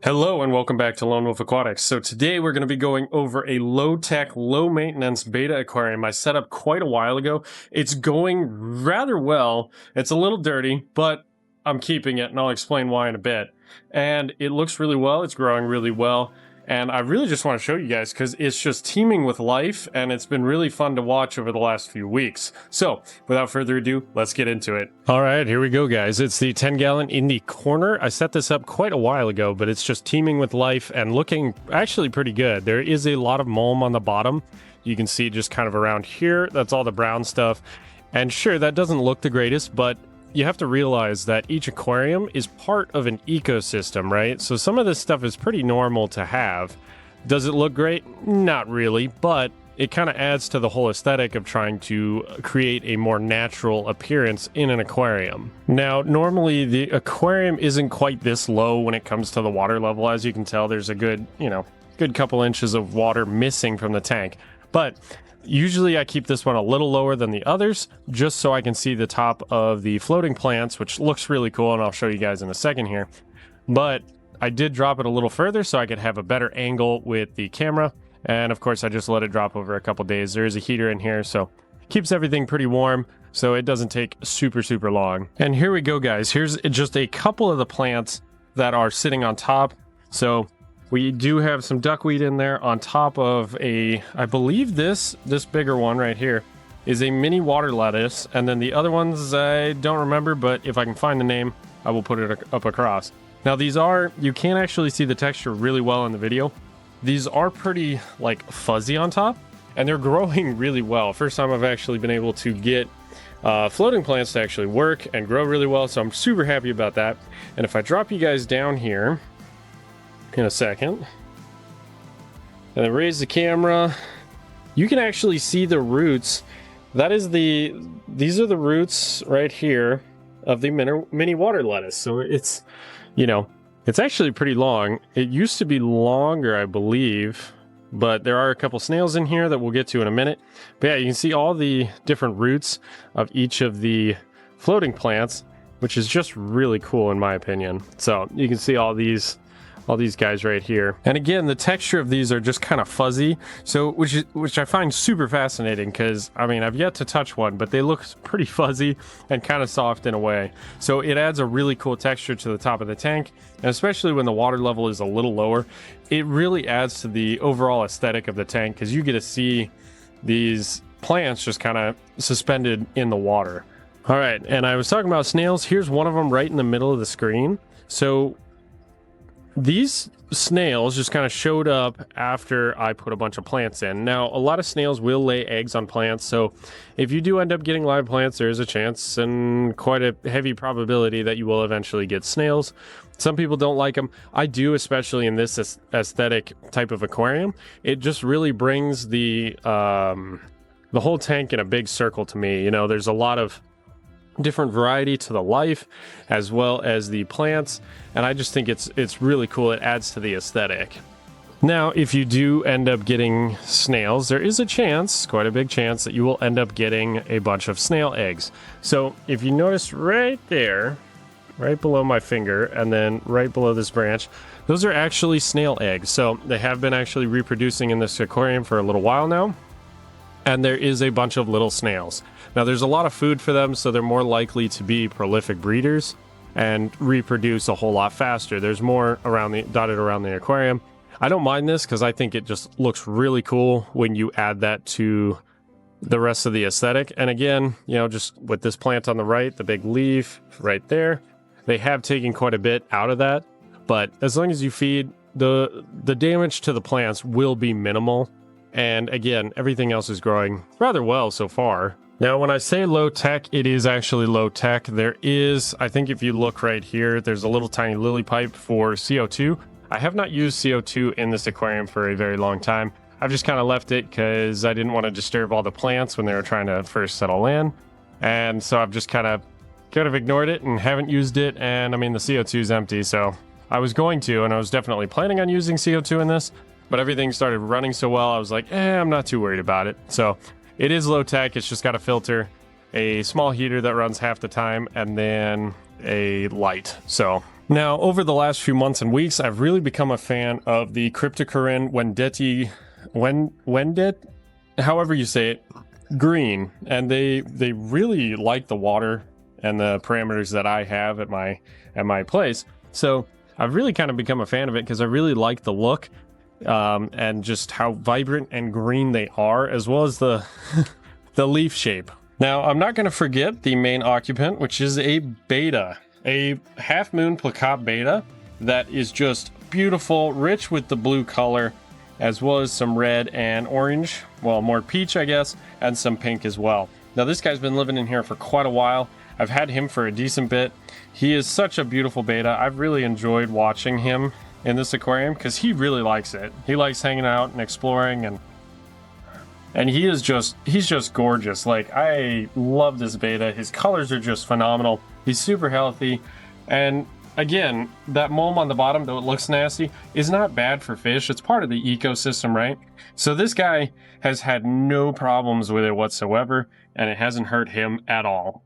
Hello and welcome back to Lone Wolf Aquatics. So today we're going to be going over a low-tech, low-maintenance Betta Aquarium I set up quite a while ago. It's going rather well. It's a little dirty, but I'm keeping it, and I'll explain why in a bit. And it looks really well. It's growing really well. And I really just want to show you guys because it's just teeming with life, and it's been really fun to watch over the last few weeks. So, without further ado, let's get into it. All right, here we go, guys. It's the 10-gallon in the corner. I set this up quite a while ago, but it's just teeming with life and looking actually pretty good. There is a lot of mulm on the bottom. You can see just kind of around here. That's all the brown stuff. And sure, that doesn't look the greatest, but you have to realize that each aquarium is part of an ecosystem, right? So some of this stuff is pretty normal to have. Does it look great? Not really, but it kind of adds to the whole aesthetic of trying to create a more natural appearance in an aquarium. Now, normally the aquarium isn't quite this low when it comes to the water level. As you can tell, there's a good couple inches of water missing from the tank. But usually I keep this one a little lower than the others, just so I can see the top of the floating plants, which looks really cool, and I'll show you guys in a second here. But I did drop it a little further so I could have a better angle with the camera, and of course I just let it drop over a couple days. There is a heater in here, so keeps everything pretty warm, so it doesn't take super long. And here we go, guys. Here's just a couple of the plants that are sitting on top. So we do have some duckweed in there on top of I believe this bigger one right here is a mini water lettuce. And then the other ones, I don't remember, but if I can find the name, I will put it up across. Now you can't actually see the texture really well in the video. These are pretty fuzzy on top, and they're growing really well. First time I've actually been able to get floating plants to actually work and grow really well. So I'm super happy about that. And if I drop you guys down here in a second and then raise the camera, you can actually see the roots. These are the roots right here of the mini water lettuce. So it's actually pretty long. It used to be longer, I believe, but there are a couple snails in here that we'll get to in a minute. But yeah, you can see all the different roots of each of the floating plants, which is just really cool in my opinion. So you can see all these guys right here. And again, the texture of these are just kind of fuzzy, so which I find super fascinating because I've yet to touch one, but they look pretty fuzzy and kind of soft in a way. So it adds a really cool texture to the top of the tank, and especially when the water level is a little lower, it really adds to the overall aesthetic of the tank because you get to see these plants just kind of suspended in the water. All right, and I was talking about snails. Here's one of them right in the middle of the screen. So these snails just kind of showed up after I put a bunch of plants in. Now, a lot of snails will lay eggs on plants, so if you do end up getting live plants, there is a chance and quite a heavy probability that you will eventually get snails. Some people don't like them. I do, especially in this aesthetic type of aquarium. It just really brings the whole tank in a big circle to me. There's a lot of different variety to the life as well as the plants, and I just think it's really cool. It adds to the aesthetic. Now, if you do end up getting snails, there is a chance, quite a big chance, that you will end up getting a bunch of snail eggs. So if you notice right there, right below my finger, and then right below this branch, those are actually snail eggs. So they have been actually reproducing in this aquarium for a little while now, and there is a bunch of little snails. Now, there's a lot of food for them, so they're more likely to be prolific breeders and reproduce a whole lot faster. There's more dotted around the aquarium. I don't mind this because I think it just looks really cool when you add that to the rest of the aesthetic. And again, just with this plant on the right, the big leaf right there, they have taken quite a bit out of that. But as long as you feed, the damage to the plants will be minimal. And again, everything else is growing rather well so far. Now, when I say low tech, it is actually low tech. There is, I think if you look right here, there's a little tiny lily pipe for CO2. I have not used CO2 in this aquarium for a very long time. I've just kind of left it because I didn't want to disturb all the plants when they were trying to first settle in. And so I've just kind of ignored it and haven't used it. And the CO2 is empty. So I was going to, and I was definitely planning on using CO2 in this, but everything started running so well, I was like, I'm not too worried about it. So it is low tech. It's just got a filter, a small heater that runs half the time, and then a light. So Now, over the last few months and weeks, I've really become a fan of the Cryptocurrenin Wendetti, however you say it, green. And they really like the water and the parameters that I have at my place. So I've really kind of become a fan of it because I really like the look and just how vibrant and green they are, as well as the the leaf shape. Now, I'm not going to forget the main occupant, which is a betta. A Halfmoon Plac betta that is just beautiful, rich with the blue color, as well as some red and orange, well, more peach, I guess, and some pink as well. Now, this guy's been living in here for quite a while. I've had him for a decent bit. He is such a beautiful betta. I've really enjoyed watching him in this aquarium because he really likes it. He likes hanging out and exploring, and he's just gorgeous. Like, I love this betta. His colors are just phenomenal. He's super healthy, and again, that mulm on the bottom, though it looks nasty, is not bad for fish. It's part of the ecosystem, right? So this guy has had no problems with it whatsoever, and it hasn't hurt him at all.